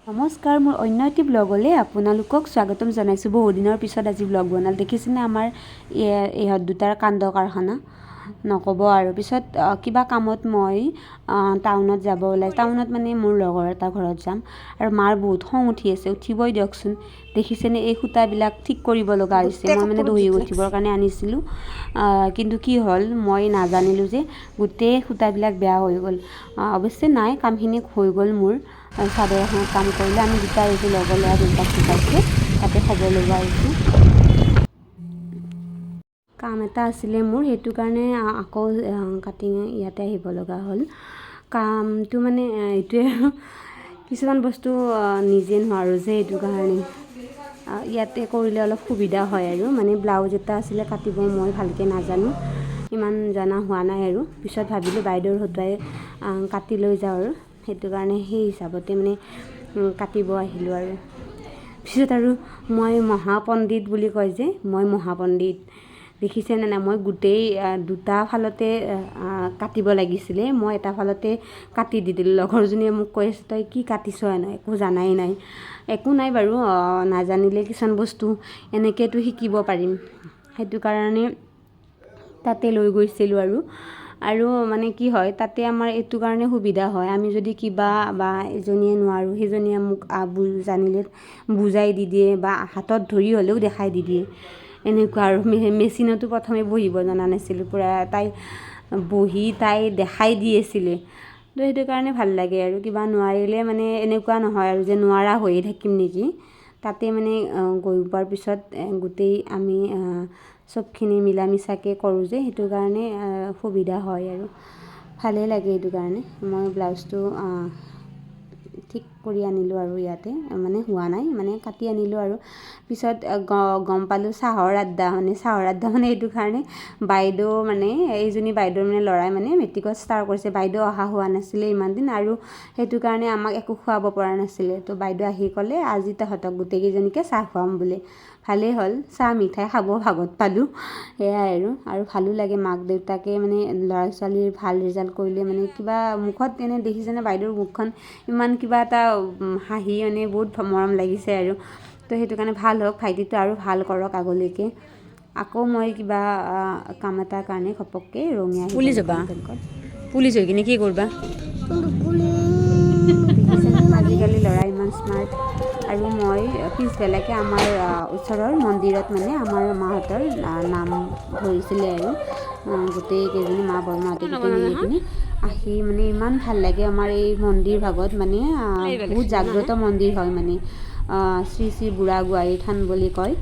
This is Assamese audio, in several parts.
নমস্কাৰ, মোৰ অন্য এটি ব্লগলৈ আপোনালোকক স্বাগতম জনাইছোঁ। বহুদিনৰ পিছত আজি ব্লগ বনাল। দেখিছেনে আমাৰ ইহঁত দুটাৰ কাণ্ড কাৰখানা নক'ব আৰু। পিছত কিবা কামত মই টাউনত যাব ওলাইছোঁ। টাউনত মানে মোৰ লগৰ এটা ঘৰত যাম আৰু মাৰ বহুত খং উঠি আছে, উঠিবই দিয়কচোন। দেখিছেনে এই সূতাবিলাক ঠিক কৰিব লগা হৈছে। মই মানে দহি গুঠিবৰ কাৰণে আনিছিলোঁ, কিন্তু কি হ'ল মই নাজানিলোঁ যে গোটেই সূতাবিলাক বেয়া হৈ গ'ল। অৱশ্যে নাই, কামখিনি হৈ গ'ল মোৰ। চাদৰ এখনত কাম কৰিলে আমি দুটা আহিছোঁ, লগৰ ল'ৰা দুটাক শিকাইছোঁ, তাতে খবৰ ল'ব আহিছোঁ। কাম এটা আছিলে মোৰ, সেইটো কাৰণে আকৌ কাটিং ইয়াতে আহিব লগা হ'ল। কামটো মানে এইটোৱে আৰু, কিছুমান বস্তু নিজে নোৱাৰোঁ যে, সেইটো কাৰণে ইয়াতে কৰিলে অলপ সুবিধা হয় আৰু। মানে ব্লাউজ এটা আছিলে কাটিব, মই ভালকৈ নাজানো, ইমান জনা হোৱা নাই আৰু। পিছত ভাবিলোঁ বাইদেউৰ হতুৱাই কাটি লৈ যাওঁ আৰু, সেইটো কাৰণে সেই হিচাপতে মানে কাটিব আহিলোঁ আৰু। পিছত আৰু মই মহাপণ্ডিত বুলি কয় যে, মই মহাপণ্ডিত। দেখিছেনে নাই, মই গোটেই দুটা ফালতে কাটিব লাগিছিলে, মই এটা ফালতে কাটি দি দিলোঁ। লগৰজনীয়ে মোক কৈ আছে, তই কি কাটিছ এনে, একো জানাই নাই। একো নাই বাৰু, নাজানিলে কিছুমান বস্তু এনেকৈতো শিকিব পাৰিম, সেইটো কাৰণে তাতে লৈ গৈছিলোঁ আৰু মানে কি হয়, তাতে আমাৰ এইটো কাৰণে সুবিধা হয়, আমি যদি কিবা বা এজনীয়ে নোৱাৰোঁ, সেইজনীয়ে মোক জানিলে বুজাই দি দিয়ে বা হাতত ধৰি হ'লেও দেখাই দি দিয়ে, এনেকুৱা আৰু। মেচিনতো প্ৰথমে বহিব জনা নাছিলোঁ, পূৰা তাই দেখাই দি আছিলে, তো সেইটো কাৰণে ভাল লাগে আৰু। কিবা নোৱাৰিলে মানে এনেকুৱা নহয় আৰু যে নোৱাৰা হৈয়ে থাকিম নেকি। তাতে মানে গৈ পোৱাৰ পিছত গোটেই আমি চবখিনি মিলা মিছাকৈ কৰোঁ যে, সেইটো কাৰণে সুবিধা হয় আৰু ভালেই লাগে। সেইটো কাৰণে মই ব্লাউজটো ঠিক কৰি আনিলোঁ আৰু ইয়াতে, মানে হোৱা নাই, মানে কাটি আনিলোঁ আৰু। পিছত গম পালোঁ চাহৰ আড্ডা মানে এইটো কাৰণে বাইদেউ মানে এইজনী বাইদেউৰ মানে ল'ৰাই মানে মেট্ৰিকত ষ্টাৰ কৰিছে। বাইদেউ অহা হোৱা নাছিলে ইমান দিন, আৰু সেইটো কাৰণে আমাক একো খুৱাব পৰা নাছিলে। তো বাইদেউ আহি ক'লে আজি তহঁতক গোটেইকেইজনীকে চাহ খুৱাম বুলি। ভালেই হ'ল, চাহ মিঠাই খাব ভাগত পালোঁ, সেয়াই আৰু ভালো লাগে। মাক দেউতাকে মানে ল'ৰা ছোৱালীৰ ভাল ৰিজাল্ট কৰিলে মানে কিবা মুখত এনে দেখিছেনে বাইদেউৰ মুখখন, ইমান কিবা এটা হাঁহি, মানে বহুত মৰম লাগিছে আৰু। তো সেইটো কাৰণে ভাল হওক, ভাইটিটো আৰু ভাল কৰক আগলৈকে। আকৌ মই কিবা কাম এটাৰ কাৰণে ঘপককৈ ৰঙিয়া পুলিচ হ'বা, পুলিচ হৈ কিনে কি কৰিবা? দেখিছেনে আজিকালি ল'ৰা ইমান স্মাৰ্ট। আৰু মই পিছবেলাকে আমাৰ ওচৰৰ মন্দিৰত মানে আমাৰ মাহঁতৰ নাম ধৰিছিলে আৰু গোটেই কেইজনী মা বৰমাহঁতে গোটেই মিলি কিনে আহি, মানে ইমান ভাল লাগে। আমাৰ এই মন্দিৰ ভাগত মানে বহুত জাগ্ৰত মন্দিৰ হয়, মানে শ্ৰী শ্ৰী বুঢ়া গোহাঁই থান বুলি কয়।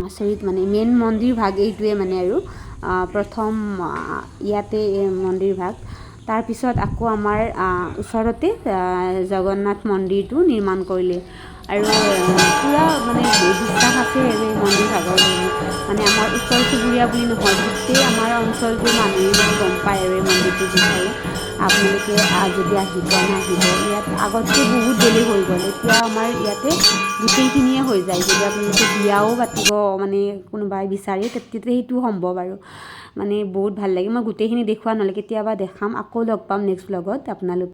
আচৰিত, মানে মেইন মন্দিৰ ভাগ এইটোৱে মানে আৰু প্ৰথম ইয়াতে মন্দিৰ ভাগ। তাৰপিছত আকৌ আমাৰ ওচৰতে জগন্নাথ মন্দিৰটো নিৰ্মাণ কৰিলে, আৰু পূৰা মানে বিশ্বাস আছে আৰু এই মন্দিৰ ভাগৰ মানে আমাৰ ওচৰ চুবুৰীয়া বুলি নহয়, গোটেই আমাৰ অঞ্চলটোৰ মানুহে মানে গম পায় আৰু এই মন্দিৰটোৰ বিষয়ে। আপোনালোকে যদি আহি পোৱা নাই, আহিব। ইয়াত আগতকৈ বহুত বেলেগ হৈ গ'ল, এতিয়া আমাৰ ইয়াতে গোটেইখিনিয়ে হৈ যায়। যদি আপোনালোকে বিয়াও পাতিব মানে কোনোবাই বিচাৰে, তেতিয়া সেইটো সম্ভৱ আৰু। মানে বহুত ভাল লাগে। মই গোটেইখিনি দেখুওৱা নহ'লে, কেতিয়াবা দেখাম। আকৌ লগ পাম নেক্সট ব্লগত আপোনালোক।